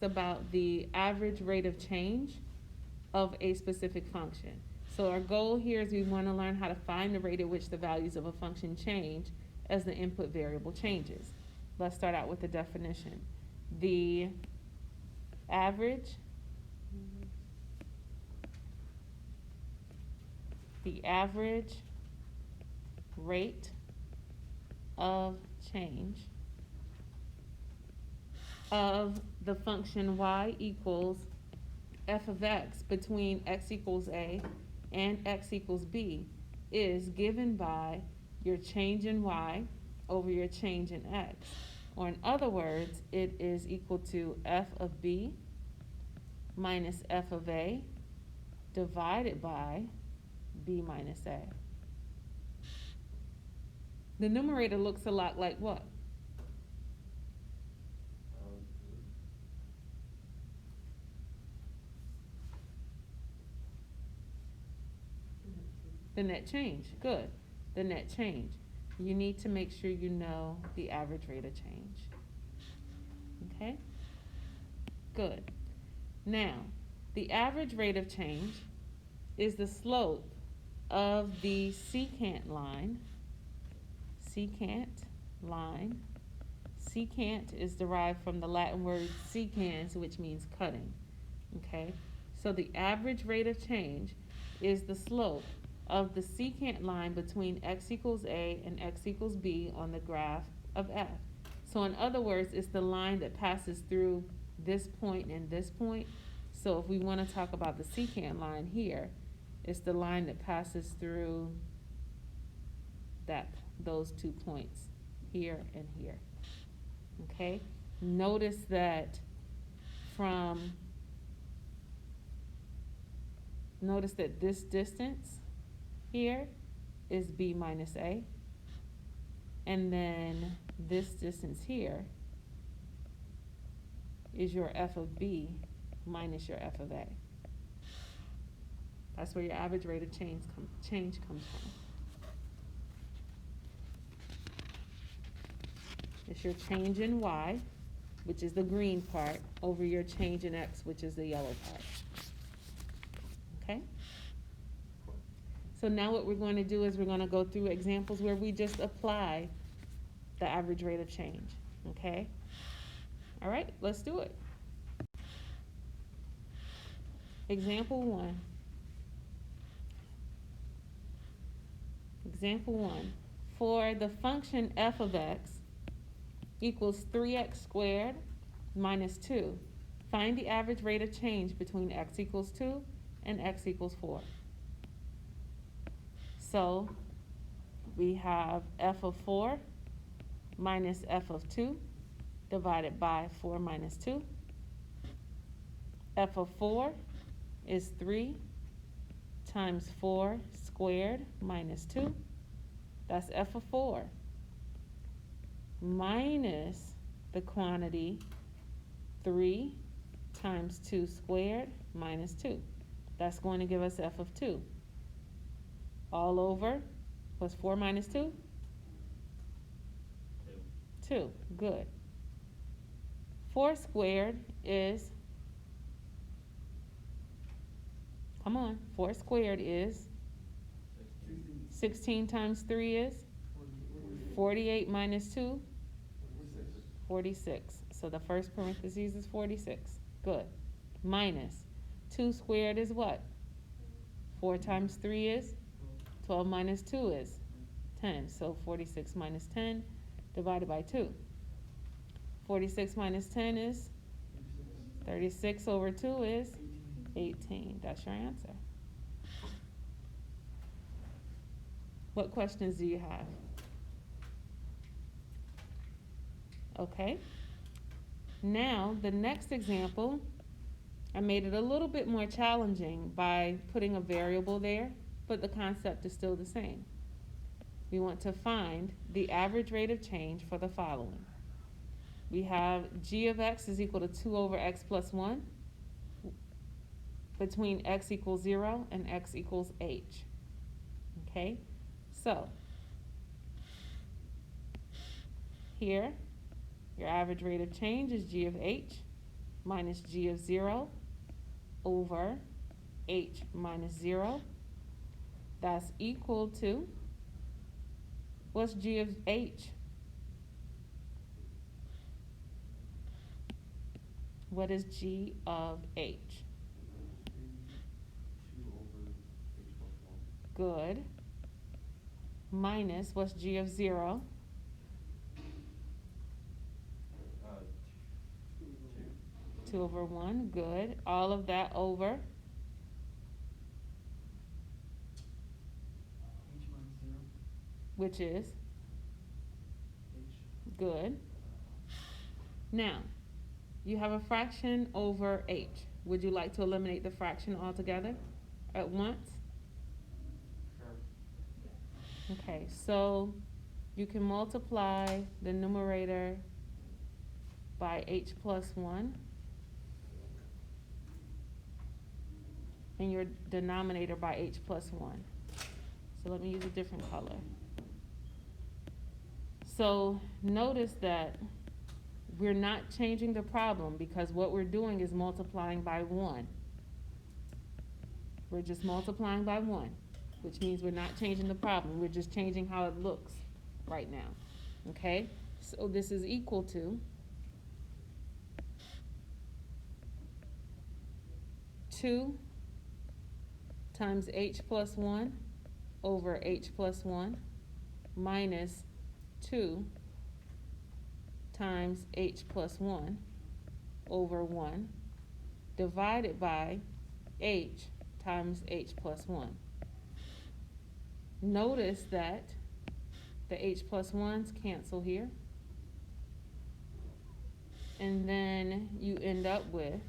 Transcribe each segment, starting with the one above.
about the average rate of change of a specific function. So our goal here is we want to learn how to find the rate at which the values of a function change as the input variable changes. Let's start out with the definition. The average rate of change of the function y equals f of x between x equals a and x equals b is given by your change in y over your change in x. Or in other words, it is equal to f of b minus f of a divided by b minus a. The numerator looks a lot like what? The net change. Good. The net change. You need to make sure you know the average rate of change. Okay? Good. Now, the average rate of change is the slope of the secant line. Secant is derived from the Latin word secans, which means cutting. Okay? So the average rate of change is the slope of the secant line between x equals a and x equals b on the graph of f. So in other words, it's the line that passes through this point and this point. So if we want to talk about the secant line here, it's the line that passes through those 2 points here and here. Okay? Notice that this distance here is b minus a, and then this distance here is your f of b minus your f of a. That's where your average rate of change comes from. It's your change in y, which is the green part, over your change in x, which is the yellow part. Okay? So now what we're going to do is we're going to go through examples where we just apply the average rate of change. Okay? All right, let's do it. Example 1. Example 1. For the function f of x equals 3x squared minus 2, find the average rate of change between x equals 2 and x equals 4. So we have f of 4 minus f of 2 divided by 4 minus 2. F of 4 is 3 times 4 squared minus 2. That's f of 4 minus the quantity 3 times 2 squared minus 2. That's going to give us f of 2. All over, what's 4 minus 2? 2. Good. 4 squared is, come on, 4 squared is 16 times 3 is 48 minus 2, 46. So the first parentheses is 46. Good. Minus 2 squared is what? 4 times 3 is 12 minus 2 is 10. So 46 minus 10 divided by 2. 46 minus 10 is 36 over 2 is 18. That's your answer. What questions do you have? Okay. Now, the next example, I made it a little bit more challenging by putting a variable there, but the concept is still the same. We want to find the average rate of change for the following. We have g of x is equal to 2 over x plus 1 between x equals 0 and x equals h. Okay, so here, your average rate of change is g of h. minus g of 0 over h minus 0. That's equal to, what's g of h? What is g of h? 2 over h plus 1. Good. Minus, what's g of 0? 2. 2 over 1. Good. All of that over? H minus 0. Which is? H. Good. Now, you have a fraction over h. Would you like to eliminate the fraction altogether at once? Sure. Okay, so you can multiply the numerator by h plus 1 and your denominator by h plus 1. So let me use a different color. So notice that we're not changing the problem because what we're doing is multiplying by 1. We're just multiplying by 1, which means we're not changing the problem. We're just changing how it looks right now. Okay? So this is equal to 2 times h plus 1 over h plus 1 minus 2 times h plus 1 over 1 divided by h times h plus 1. Notice that the h plus 1's cancel here. And then you end up with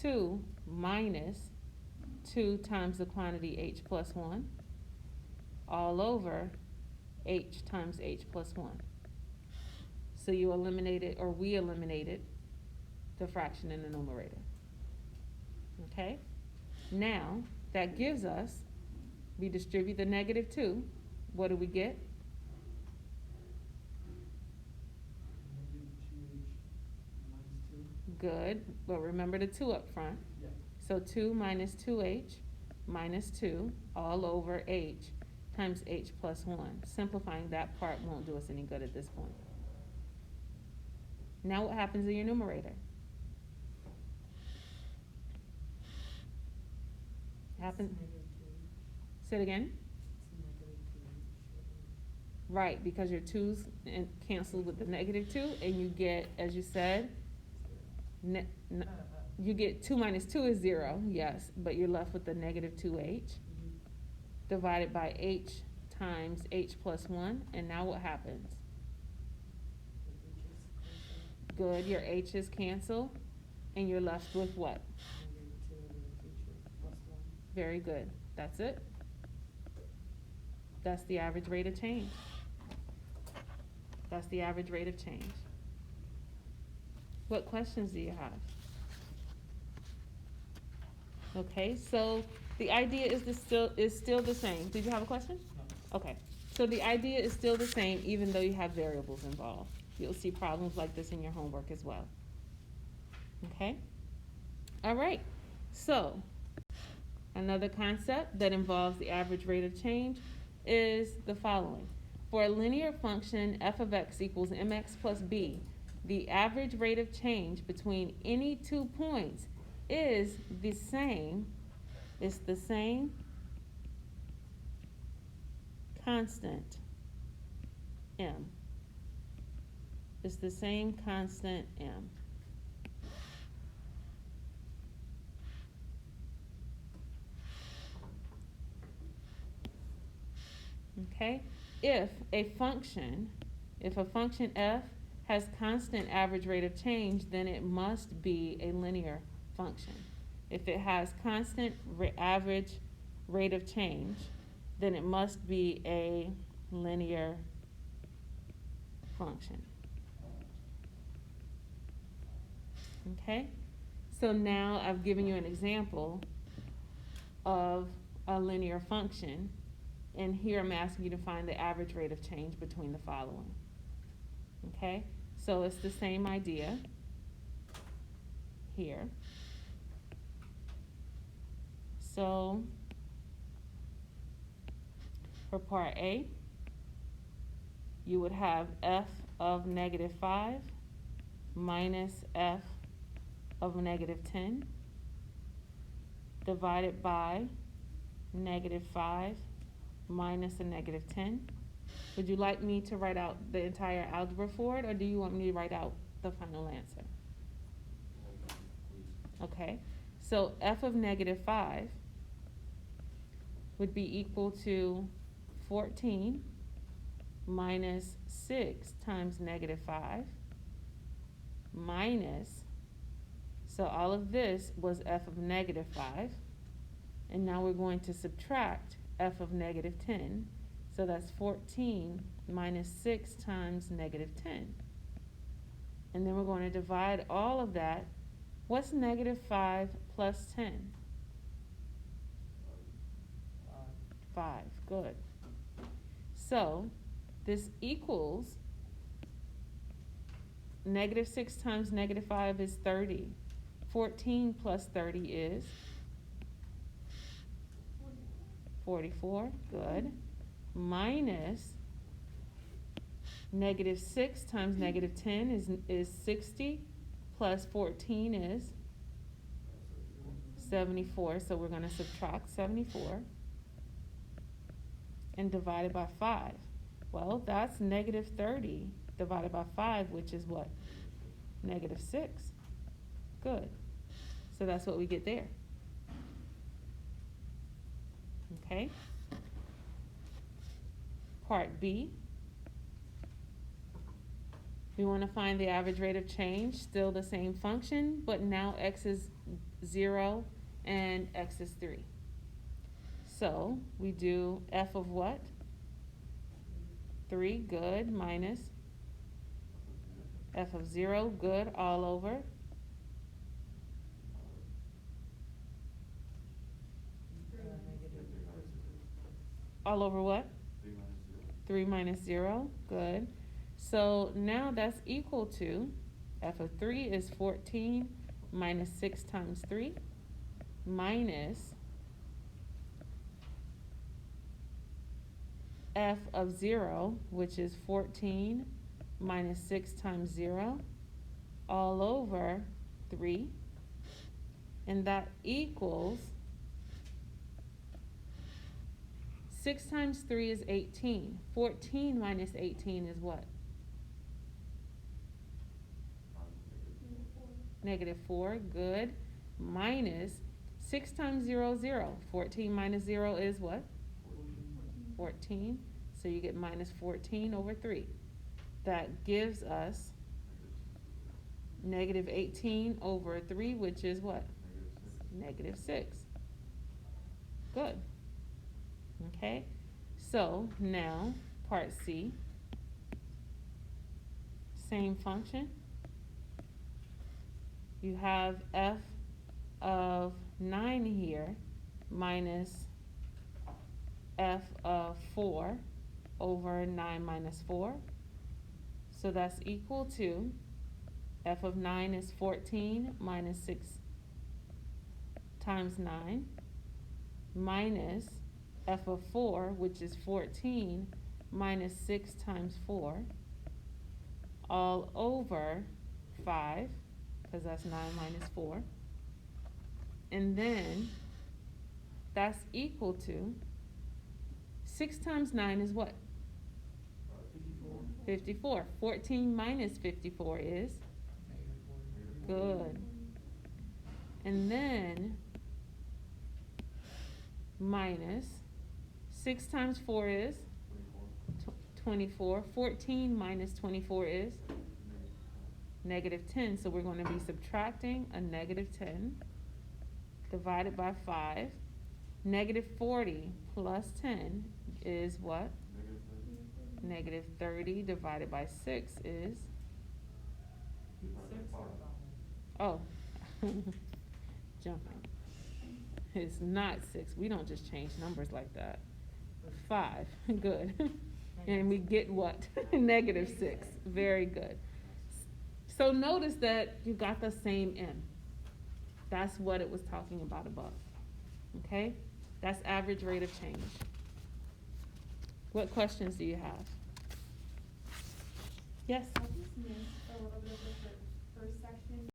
2 minus 2 times the quantity h plus 1 all over h times h plus 1. So you eliminated, or we eliminated, the fraction in the numerator. Okay? Now, that gives us, we distribute the negative 2. What do we get? Negative 2h minus 2. Good. But remember the 2 up front. Yeah. So 2 minus 2h minus 2 all over h times h plus 1. Simplifying that part won't do us any good at this point. Now what happens in your numerator? Happens. Say it again. Right, because your 2's cancel with the negative 2, and you get, as you said, you get 2 minus 2 is 0, yes, but you're left with the negative 2h divided by h times h plus 1, and now what happens? Good, your h's cancel, and you're left with what? Very good. That's it. That's the average rate of change. That's the average rate of change. What questions do you have? Okay, so the idea is still the same. Did you have a question? No. Okay, so the idea is still the same even though you have variables involved. You'll see problems like this in your homework as well. Okay? All right, so another concept that involves the average rate of change is the following. For a linear function f of x equals mx plus b, the average rate of change between any 2 points is the same. It's the same constant m. It's the same constant m. Okay? If a function f has constant average rate of change, then it must be a linear function. If it has constant average rate of change, then it must be a linear function. Okay? So now I've given you an example of a linear function, and here I'm asking you to find the average rate of change between the following. Okay? So it's the same idea. here. So for part A, you would have f of negative 5 minus f of negative 10 divided by negative 5 minus a negative 10. Would you like me to write out the entire algebra for it, or do you want me to write out the final answer? Okay, so f of negative 5 would be equal to 14 minus 6 times negative 5 minus, so all of this was f of negative 5, and now we're going to subtract f of negative 10, so that's 14 minus 6 times negative 10. And then we're going to divide all of that. What's negative 5 plus 10? 5, good. So this equals negative 6 times negative 5 is 30. 14 plus 30 is 44, good. Minus negative 6 times negative 10 is 60, plus 14 is 74, so we're going to subtract 74 and divide it by 5. Well, that's negative 30 divided by 5, which is what? Negative 6. Good. So that's what we get there. Okay. Part B. We want to find the average rate of change, still the same function, but now x is 0 and x is 3. So we do f of what? 3, good, minus f of 0, good, all over. All over what? 3 minus 0, good. So now that's equal to, f of 3 is 14 minus 6 times 3 minus f of 0, which is 14 minus 6 times 0, all over 3. And that equals 6 times 3 is 18. 14 minus 18 is what? Negative 4, good. Minus 6 times 0 is 0. 14 minus 0 is what? 14. So you get minus 14 over 3. That gives us negative 18 over 3, which is what? Negative 6. Good. Okay, so now part C, same function. You have f of 9 here minus f of 4 over 9 minus 4. So that's equal to f of 9 is 14 minus 6 times 9 minus f of 4, which is 14 minus 6 times 4, all over 5, because that's 9 minus 4. And then that's equal to 6 times 9 is what? 54. 14 minus 54 is? Good. And then minus 6 times 4 is 24. 14 minus 24 is negative 10. So we're going to be subtracting a negative 10 divided by 5. Negative 40 plus 10 is what? Negative 30 divided by 6 is? Oh, jumping. It's not 6. We don't just change numbers like that. 5. Good. And we get what? Negative 6. Very good. So notice that you got the same m. That's what it was talking about above. Okay? That's average rate of change. What questions do you have? Yes? I just missed a little bit of the first section.